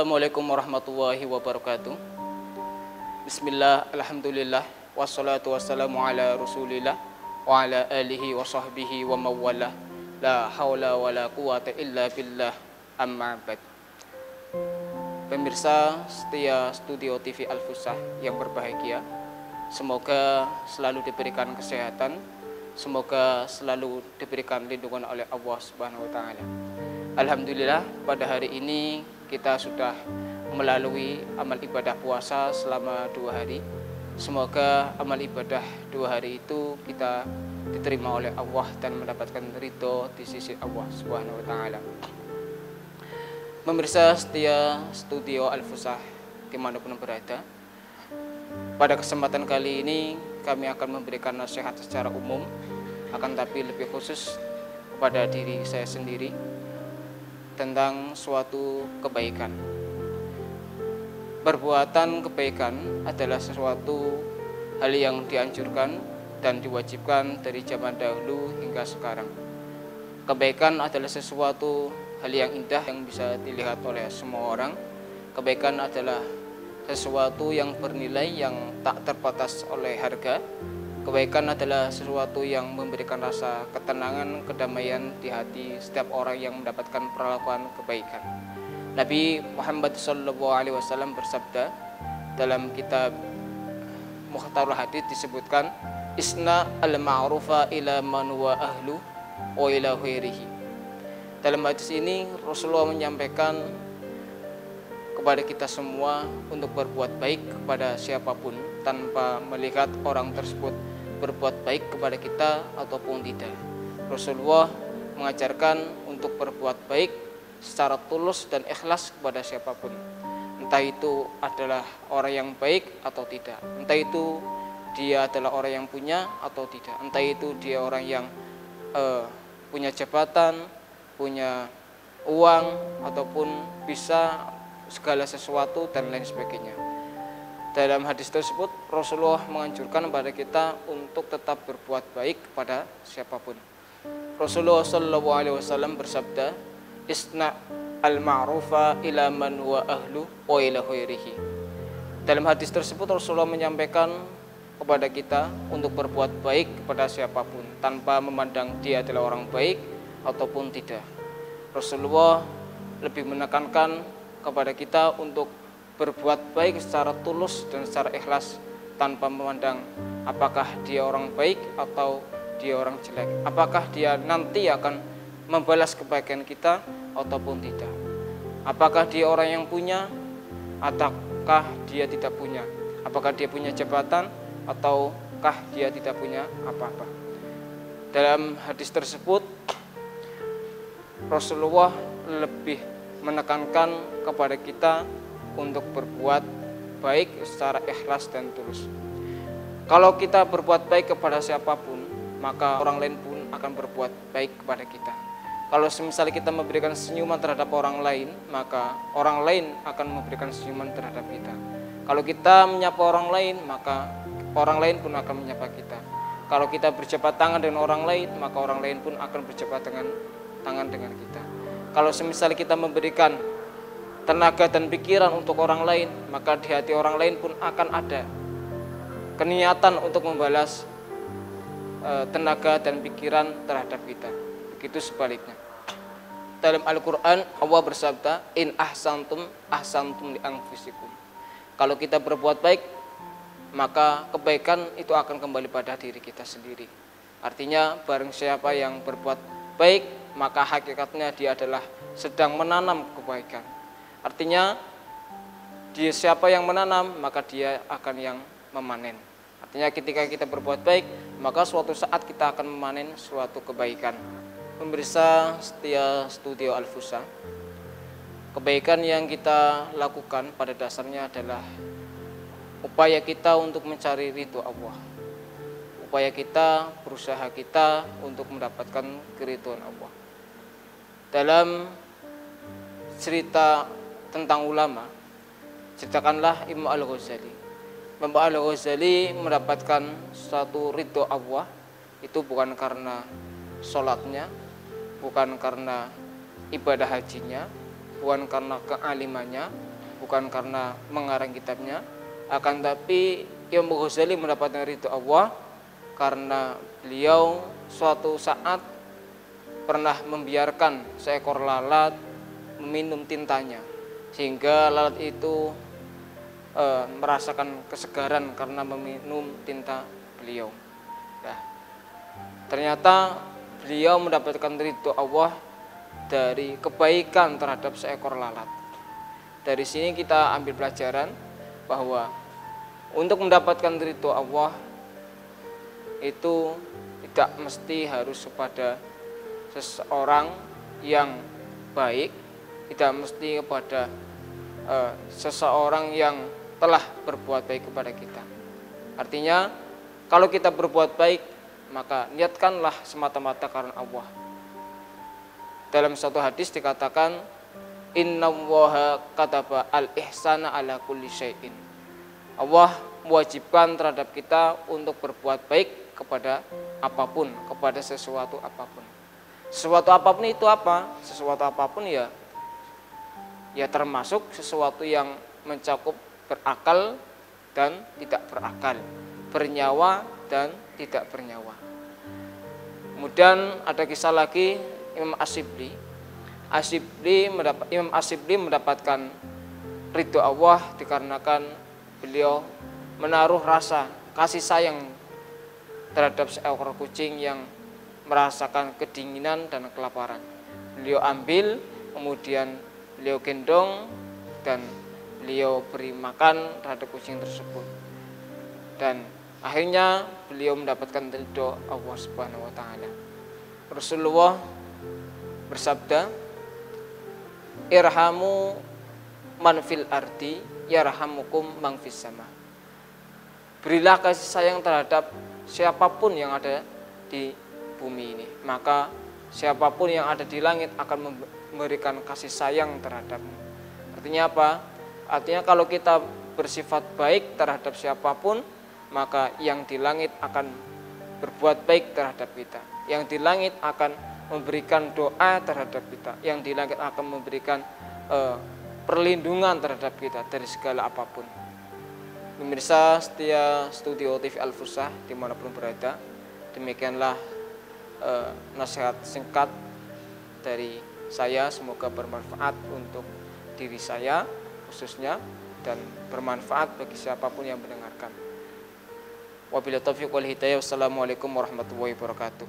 Assalamualaikum warahmatullahi wabarakatuh. Bismillah, alhamdulillah, wassalatu wassalamu ala rasulillah wa ala alihi wa sahbihi wa mawalah. La hawla wa la quwata illa billah, amma ba'd. Pemirsa setia Studio TV Al-Fusah yang berbahagia, semoga selalu diberikan kesehatan, semoga selalu diberikan lindungan oleh Allah Subhanahu wa taala. Alhamdulillah, pada hari ini kita sudah melalui amal ibadah puasa selama 2 hari. Semoga amal ibadah 2 hari itu kita diterima oleh Allah dan mendapatkan ridho di sisi Allah Subhanahu wa taala. Pemirsa setia Studio Al-Fusah dimanapun berada, pada kesempatan kali ini kami akan memberikan nasihat secara umum, akan tapi lebih khusus kepada diri saya sendiri tentang suatu kebaikan. Perbuatan kebaikan adalah sesuatu hal yang dianjurkan dan diwajibkan dari zaman dahulu hingga sekarang. Kebaikan adalah sesuatu hal yang indah yang bisa dilihat oleh semua orang. Kebaikan adalah sesuatu yang bernilai, yang tak terbatas oleh harga. Kebaikan adalah sesuatu yang memberikan rasa ketenangan, kedamaian di hati setiap orang yang mendapatkan perlakuan kebaikan. Nabi Muhammad SAW bersabda dalam kitab Mukhtarul Hadits disebutkan, Isna al-ma'rufa ila man wa ahlu wa ila khairihi. Dalam hadis ini Rasulullah menyampaikan kepada kita semua untuk berbuat baik kepada siapapun tanpa melihat orang tersebut berbuat baik kepada kita ataupun tidak. Rasulullah mengajarkan untuk berbuat baik secara tulus dan ikhlas kepada siapapun, entah itu adalah orang yang baik atau tidak, entah itu dia adalah orang yang punya atau tidak, entah itu dia orang yang punya jabatan, punya uang, ataupun bisa segala sesuatu dan lain sebagainya. Dalam hadis tersebut Rasulullah menganjurkan kepada kita untuk tetap berbuat baik kepada siapapun. Rasulullah SAW bersabda, Isna al-ma'rufa ila man wa ahlu wa ila khairihi. Dalam hadis tersebut Rasulullah menyampaikan kepada kita untuk berbuat baik kepada siapapun tanpa memandang dia adalah orang baik ataupun tidak. Rasulullah lebih menekankan kepada kita untuk berbuat baik secara tulus dan secara ikhlas tanpa memandang apakah dia orang baik atau dia orang jelek, apakah dia nanti akan membalas kebaikan kita ataupun tidak, apakah dia orang yang punya ataukah dia tidak punya, apakah dia punya jabatan ataukah dia tidak punya apa-apa. Dalam hadis tersebut Rasulullah lebih menekankan kepada kita untuk berbuat baik secara ikhlas dan tulus. Kalau kita berbuat baik kepada siapapun, maka orang lain pun akan berbuat baik kepada kita. Kalau misalnya kita memberikan senyuman terhadap orang lain, maka orang lain akan memberikan senyuman terhadap kita. Kalau kita menyapa orang lain, maka orang lain pun akan menyapa kita. Kalau kita berjabat tangan dengan orang lain, maka orang lain pun akan berjabat tangan dengan kita. Kalau misalnya kita memberikan tenaga dan pikiran untuk orang lain, maka di hati orang lain pun akan ada keniatan untuk membalas tenaga dan pikiran terhadap kita. Begitu sebaliknya. Dalam Al-Quran Allah bersabda, In ahsantum ahsantum li anfusikum. Kalau kita berbuat baik, maka kebaikan itu akan kembali pada diri kita sendiri. Artinya barang siapa yang berbuat baik, maka hakikatnya dia adalah sedang menanam kebaikan. Artinya dia siapa yang menanam, maka dia akan yang memanen. Artinya ketika kita berbuat baik, maka suatu saat kita akan memanen suatu kebaikan. Pemirsa setia Studio Al-Fusah, kebaikan yang kita lakukan pada dasarnya adalah upaya kita untuk mencari ridho Allah. Upaya kita, berusaha kita untuk mendapatkan keridhaan Allah. Dalam cerita tentang ulama, ceritakanlah Imam Al-Ghazali. Imam Al-Ghazali mendapatkan suatu ridho Allah itu bukan karena sholatnya, bukan karena ibadah hajinya, bukan karena kealimannya, bukan karena mengarang kitabnya, akan tapi Imam Ghazali mendapatkan ridho Allah karena beliau suatu saat pernah membiarkan seekor lalat meminum tintanya, sehingga lalat itu merasakan kesegaran karena meminum tinta beliau. Nah, ternyata beliau mendapatkan ridho Allah dari kebaikan terhadap seekor lalat. Dari sini kita ambil pelajaran bahwa untuk mendapatkan ridho Allah itu tidak mesti harus kepada seseorang yang baik, tidak mesti kepada seseorang yang telah berbuat baik kepada kita. Artinya, kalau kita berbuat baik, maka niatkanlah semata-mata karena Allah. Dalam satu hadis dikatakan, innallaha kataba al-ihsana ala kulli syai'in. Allah mewajibkan terhadap kita untuk berbuat baik kepada apapun, kepada sesuatu apapun. Sesuatu apapun itu apa? Sesuatu apapun ya termasuk sesuatu yang mencakup berakal dan tidak berakal, bernyawa dan tidak bernyawa. Kemudian ada kisah lagi Imam Asyibli. Imam Asyibli mendapatkan ridho Allah dikarenakan beliau menaruh rasa kasih sayang terhadap seekor kucing yang merasakan kedinginan dan kelaparan. Beliau ambil, kemudian beliau gendong dan beliau beri makan terhadap kucing tersebut. Dan akhirnya beliau mendapatkan ridho Allah Subhanahu wa taala. Rasulullah bersabda, irhamu man fil ardi yarhamukum man fis sama. Berilah kasih sayang terhadap siapapun yang ada di bumi ini, maka siapapun yang ada di langit akan memberikan kasih sayang terhadapmu. Artinya apa? Artinya kalau kita bersifat baik terhadap siapapun, maka yang di langit akan berbuat baik terhadap kita. Yang di langit akan memberikan doa terhadap kita. Yang di langit akan memberikan perlindungan terhadap kita dari segala apapun. Pemirsa setia Studio TV Al-Fursah dimanapun berada, demikianlah nasihat singkat dari saya, semoga bermanfaat untuk diri saya khususnya dan bermanfaat bagi siapapun yang mendengarkan. Wabillahi taufiq wal hidayah. Wassalamualaikum warahmatullahi wabarakatuh.